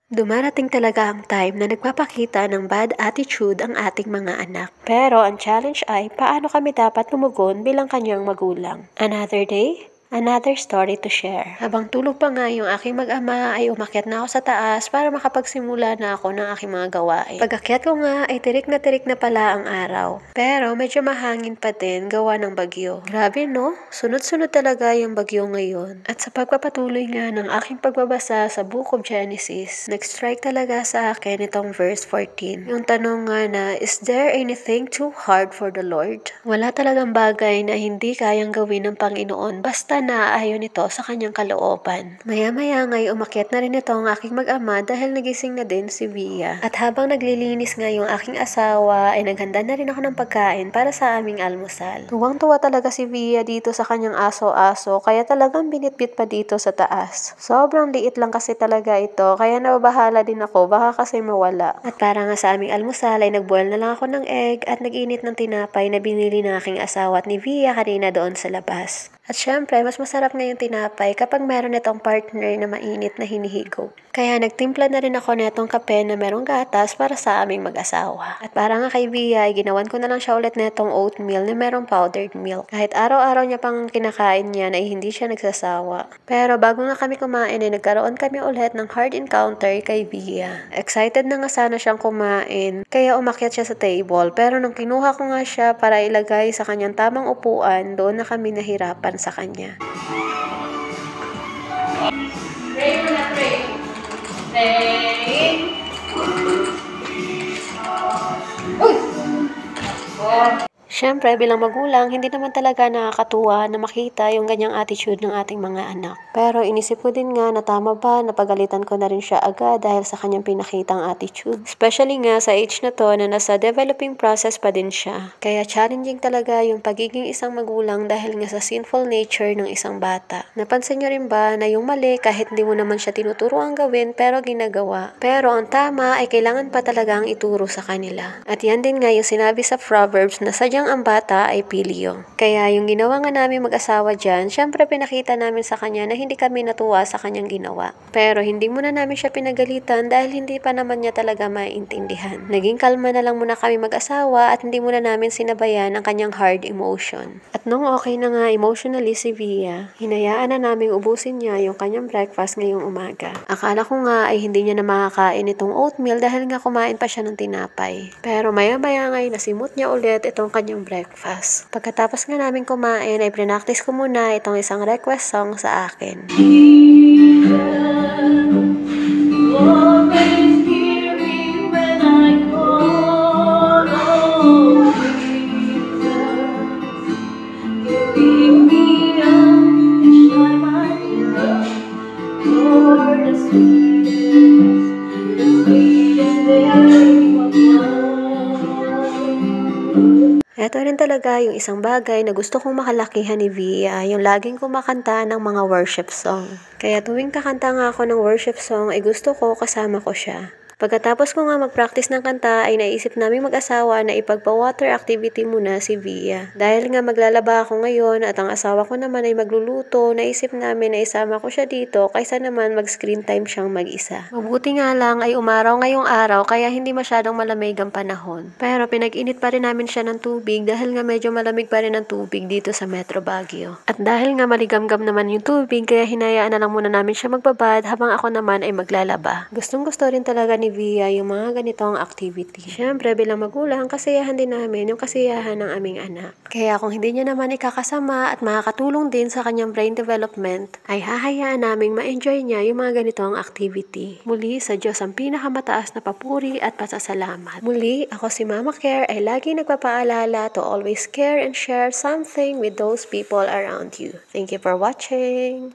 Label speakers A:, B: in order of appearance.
A: Dumarating talaga ang time na nagpapakita ng bad attitude ang ating mga anak. Pero ang challenge ay paano kami dapat tumugon bilang kanyang magulang. Another day, another story to share. Habang tulog pa nga yung aking mag-ama ay umakyat na ako sa taas para makapagsimula na ako ng aking mga gawain. Pag-akyat ko nga ay tirik na pala ang araw. Pero medyo mahangin pa din gawa ng bagyo. Grabe no? Sunod-sunod talaga yung bagyo ngayon. At sa pagpapatuloy nga ng aking pagbabasa sa Book of Genesis, nag-strike talaga sa akin itong verse 14. Yung tanong nga na, is there anything too hard for the Lord? Wala talagang bagay na hindi kayang gawin ng Panginoon basta naaayon ito sa kanyang kalooban. Maya-maya nga'y umakyat na rin ito ang aking mag-ama dahil nagising na din si Via. At habang naglilinis nga yung aking asawa ay naghanda na rin ako ng pagkain para sa aming almusal. Tuwang-tuwa talaga si Via dito sa kanyang aso-aso kaya talagang binitbit pa dito sa taas. Sobrang liit lang kasi talaga ito kaya nababahala din ako baka kasi mawala. At para nga sa aming almusal ay nagboil na lang ako ng egg at nag-init ng tinapay na binili ng aking asawa at ni Via kanina doon sa labas. At syempre, mas masarap nga yung tinapay kapag meron itong partner na mainit na hinihigop. Kaya nagtimpla na rin ako netong kape na merong gatas para sa aming mag-asawa. At para nga kay Via, ay ginawan ko na lang siya ulit netong oatmeal na merong powdered milk. Kahit araw-araw niya pang kinakain niya ay hindi siya nagsasawa. Pero bago nga kami kumain ay nagkaroon kami ulit ng hard encounter kay Via. Excited na nga sana siyang kumain, kaya umakyat siya sa table. Pero nung kinuha ko nga siya para ilagay sa kanyang tamang upuan, doon na kami nahirapan sa kanya.
B: Pray mo na, pray. Pray. Uy!
A: Siyempre, bilang magulang, hindi naman talaga nakakatuwa na makita yung ganyang attitude ng ating mga anak. Pero inisip ko din nga na tama ba na pagalitan ko na rin siya agad dahil sa kanyang pinakitang attitude. Especially nga sa age na to na nasa developing process pa din siya. Kaya challenging talaga yung pagiging isang magulang dahil nga sa sinful nature ng isang bata. Napansin nyo rin ba na yung mali kahit hindi mo naman siya tinuturuan gawin pero ginagawa. Pero ang tama ay kailangan pa talagang ituro sa kanila. At yan din nga yung sinabi sa Proverbs na sadyang ang bata ay pilyo. Kaya yung ginawa nga namin mag-asawa dyan, syempre pinakita namin sa kanya na hindi kami natuwa sa kanyang ginawa. Pero hindi muna namin siya pinagalitan dahil hindi pa naman niya talaga maintindihan. Naging kalma na lang muna kami mag-asawa at hindi muna namin sinabayan ang kanyang hard emotion. At nung okay na nga emotionally si Via, hinayaan na namin ubusin niya yung kanyang breakfast ngayong umaga. Akala ko nga ay hindi niya na makakain itong oatmeal dahil nga kumain pa siya ng tinapay. Pero maya-maya nga'y nasimot niya ulit itong kanyang breakfast. Pagkatapos nga namin kumain ay prinactice ko muna itong isang request song sa akin. Ito rin talaga yung isang bagay na gusto kong makalakihan ni Via, yung laging kumakanta ng mga worship song. Kaya tuwing kakanta nga ako ng worship song ay gusto ko kasama ko siya. Pagkatapos ko nga mag-practice ng kanta ay naisip namin mag-asawa na ipagpa-water activity muna si Via. Dahil nga maglalaba ako ngayon at ang asawa ko naman ay magluluto, naisip namin na isama ko siya dito kaysa naman mag-screen time siyang mag-isa. Mabuti nga lang ay umaraw ngayong araw kaya hindi masyadong malamig ang panahon. Pero pinag-init pa rin namin siya ng tubig dahil nga medyo malamig pa rin ang tubig dito sa Metro Baguio. At dahil nga maligamgam naman yung tubig kaya hinayaan na lang muna namin siya magbabad habang ako naman ay maglalaba. Gustong-gusto rin talaga ni Via yung mga ganitong activity. Siyempre bilang magulang, kasiyahan din namin yung kasiyahan ng aming anak. Kaya kung hindi niya naman ikakasama at makakatulong din sa kanyang brain development, ay hahayaan naming ma-enjoy niya yung mga ganitong activity. Muli, sa Diyos ang pinakamataas na papuri at pasasalamat. Muli, ako si Mama Care ay lagi nagpapaalala to always care and share something with those people around you. Thank you for watching!